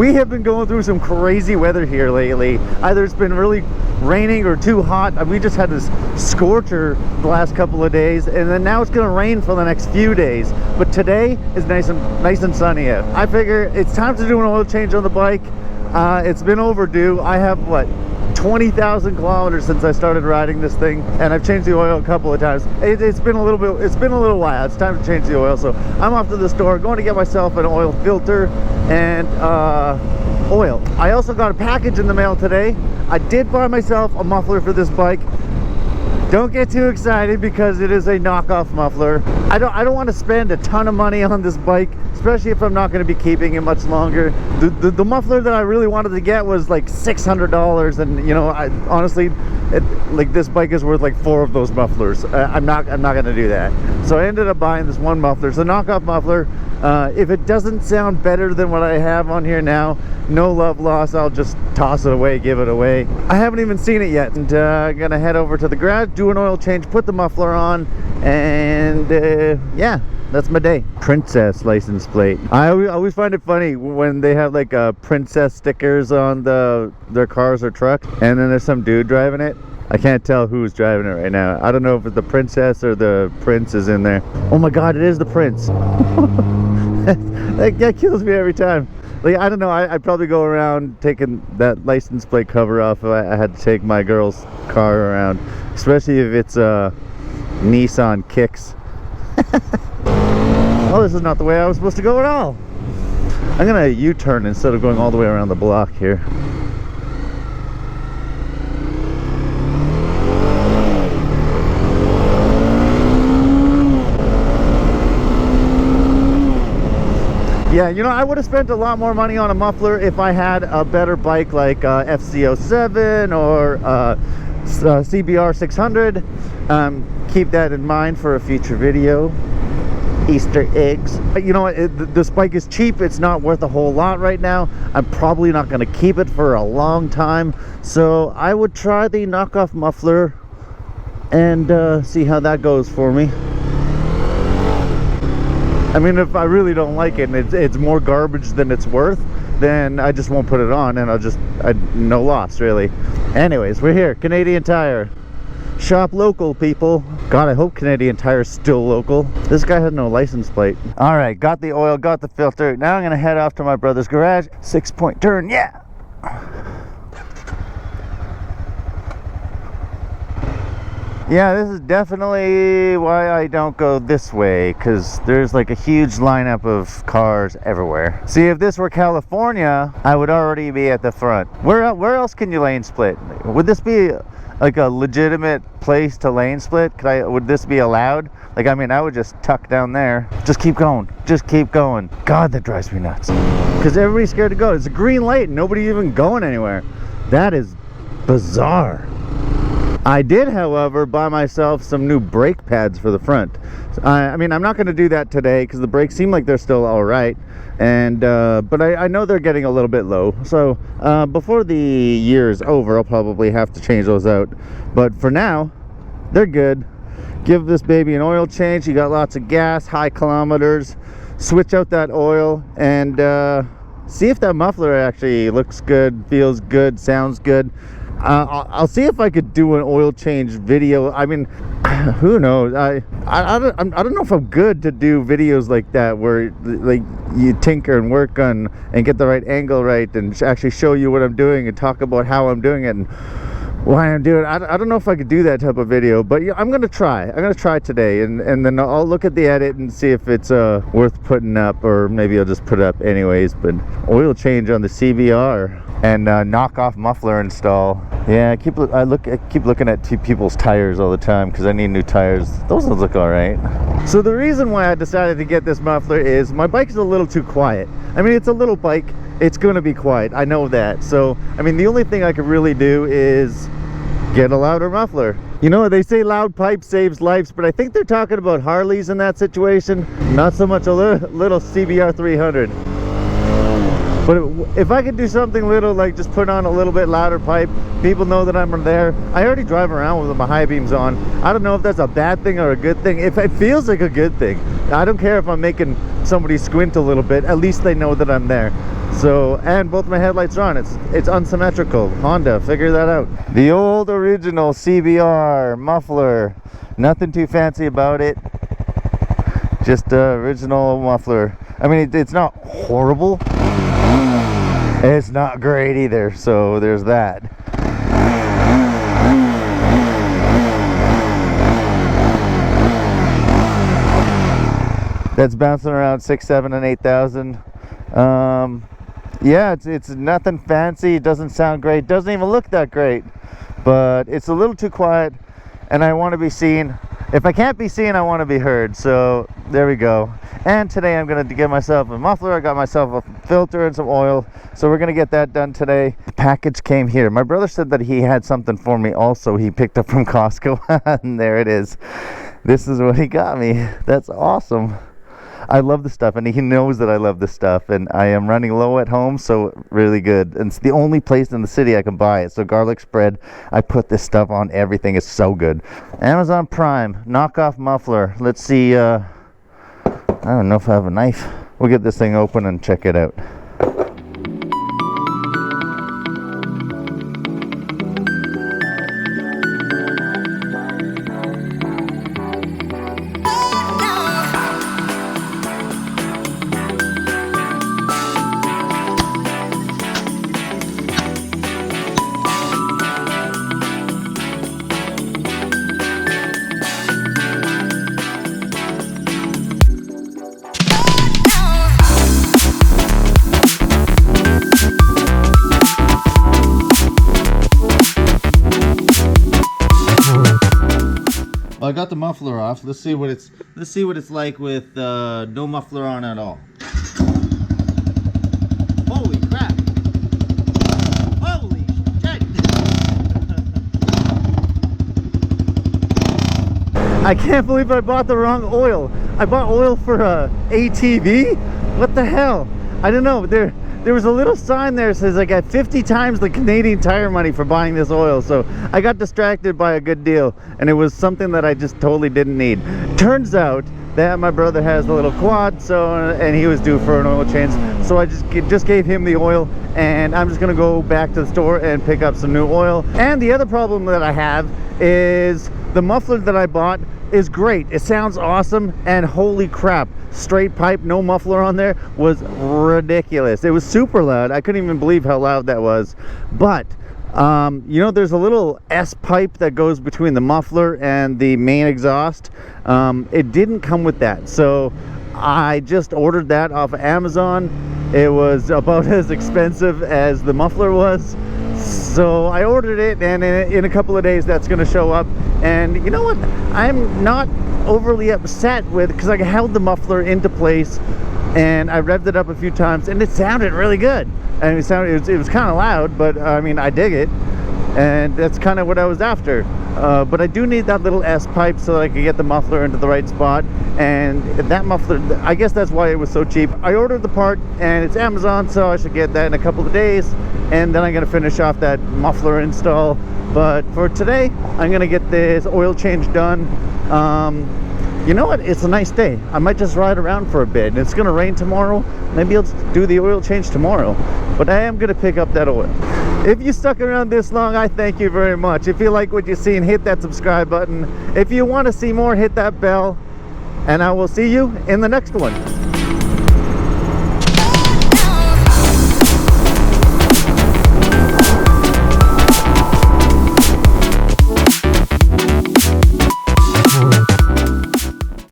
We have been going through some crazy weather here lately. Either it's been really raining or too hot. We just had this scorcher the last couple of days, and then now it's gonna rain for the next few days. But today is nice and sunny out. I figure it's time to do an oil change on the bike. It's been overdue. I have, what, 20,000 kilometers since I started riding this thing, and I've changed the oil a couple of times. It's been a little while. It's time to change the oil, so I'm off to the store, going to get myself an oil filter and oil. I also got a package in the mail today. I did buy myself a muffler for this bike. Don't get too excited because it is a knockoff muffler. I don't want to spend a ton of money on this bike, especially if I'm not going to be keeping it much longer. The muffler that I really wanted to get was like $600, and you know, honestly, like this bike is worth like 4 of those mufflers. I'm not going to do that. So I ended up buying this one muffler. It's a knockoff muffler. If it doesn't sound better than what I have on here now, no love lost. I'll just toss it away, give it away. I haven't even seen it yet, and I'm gonna head over to the garage, do an oil change, put the muffler on, and yeah, that's my day. Princess license plate. I always find it funny when they have like princess stickers on their cars or trucks, and then there's some dude driving it. I can't tell who's driving it right now. I don't know if it's the princess or the prince is in there. Oh my god, it is the prince. that kills me every time. Like, I don't know, I'd probably go around taking that license plate cover off if I had to take my girl's car around, especially if it's Nissan Kicks. Oh, this is not the way I was supposed to go at all. I'm gonna U-turn instead of going all the way around the block here. Yeah, you know, I would have spent a lot more money on a muffler if I had a better bike like FC07 or CBR300R. Keep that in mind for a future video. Easter eggs. But you know what, this bike is cheap. It's not worth a whole lot right now. I'm probably not going to keep it for a long time. So I would try the knockoff muffler and see how that goes for me. I mean, if I really don't like it and it's more garbage than it's worth, then I just won't put it on, and no loss really. Anyways, we're here, Canadian Tire. Shop local, people. God, I hope Canadian Tire's still local. This guy has no license plate. All right, got the oil, got the filter. Now I'm gonna head off to my brother's garage. 6-point turn, yeah. Yeah, this is definitely why I don't go this way, because there's like a huge lineup of cars everywhere. See, if this were California, I would already be at the front. Where else can you lane split? Would this be like a legitimate place to lane split? Would this be allowed? Like, I mean, I would just tuck down there. Just keep going. Just keep going. God, that drives me nuts. Because everybody's scared to go. It's a green light and nobody even going anywhere. That is bizarre. I did, however, buy myself some new brake pads for the front. I mean, I'm not going to do that today because the brakes seem like they're still all right, and but I know they're getting a little bit low. So before the year is over, I'll probably have to change those out. But for now, they're good. Give this baby an oil change. You got lots of gas, high kilometers. Switch out that oil and see if that muffler actually looks good, feels good, sounds good. I'll see if I could do an oil change video. I mean, who knows? I don't know if I'm good to do videos like that where like you tinker and work on and get the right angle right and actually show you what I'm doing and talk about how I'm doing it and why I'm doing it. I don't know if I could do that type of video, but yeah, I'm gonna try. I'm gonna try today, and then I'll look at the edit and see if it's worth putting up, or maybe I'll just put it up anyways. But oil change on the CBR and knockoff muffler install. Yeah, I keep looking at people's tires all the time because I need new tires. Those ones look all right. So the reason why I decided to get this muffler is my bike's a little too quiet. I mean, it's a little bike. It's going to be quiet. I know that. So, I mean, the only thing I could really do is get a louder muffler. You know, they say loud pipe saves lives, but I think they're talking about Harleys in that situation. Not so much a little CBR300. But if I could do something little, like just put on a little bit louder pipe, people know that I'm there. I already drive around with my high beams on. I don't know if that's a bad thing or a good thing. If it feels like a good thing, I don't care if I'm making somebody squint a little bit. At least they know that I'm there. So, and both my headlights are on. It's unsymmetrical. Honda, figure that out. The old original CBR muffler. Nothing too fancy about it. Just original muffler. I mean, it's not horrible. It's not great either. So there's that. That's bouncing around 6, 7, and 8,000. Yeah, it's nothing fancy. It doesn't sound great. Doesn't even look that great. But it's a little too quiet, and I want to be seen. If I can't be seen, I want to be heard. So there we go. And today I'm going to give myself a muffler. I got myself a filter and some oil. So we're going to get that done today. The package came here. My brother said that he had something for me also. He picked up from Costco. And there it is. This is what he got me. That's awesome. I love the stuff, and he knows that I love this stuff, and I am running low at home, so really good. And it's the only place in the city I can buy it. So garlic spread, I put this stuff on everything. It's so good. Amazon Prime knockoff muffler. Let's see. I don't know if I have a knife. We'll get this thing open and check it out. I got the muffler off. Let's see what it's like with no muffler on at all. Holy crap! Holy shit! I can't believe I bought the wrong oil. I bought oil for a ATV. What the hell? I don't know. There was a little sign there that says I got 50 times the Canadian Tire money for buying this oil. So I got distracted by a good deal, and it was something that I just totally didn't need. Turns out that my brother has a little quad, and he was due for an oil change. So I just gave him the oil, and I'm just gonna go back to the store and pick up some new oil. And the other problem that I have is the muffler that I bought is great. It sounds awesome, and holy crap, straight pipe, no muffler on there, was ridiculous. It was super loud. I couldn't even believe how loud that was. But you know, there's a little S pipe that goes between the muffler and the main exhaust. It didn't come with that, so I just ordered that off of Amazon. It was about as expensive as the muffler was. So I ordered it, and in a couple of days that's going to show up. And you know what? I'm not overly upset with, because I held the muffler into place and I revved it up a few times, and it sounded really good. And it was kind of loud, but I mean, I dig it, and that's kind of what I was after. But I do need that little S pipe so that I can get the muffler into the right spot. And that muffler, I guess that's why it was so cheap. I ordered the part, and it's Amazon, so I should get that in a couple of days, and then I'm going to finish off that muffler install. But for today, I'm going to get this oil change done. You know what? It's a nice day. I might just ride around for a bit. And it's going to rain tomorrow. Maybe I'll do the oil change tomorrow. But I am going to pick up that oil. If you stuck around this long, I thank you very much. If you like what you've seen, hit that subscribe button. If you want to see more, hit that bell. And I will see you in the next one.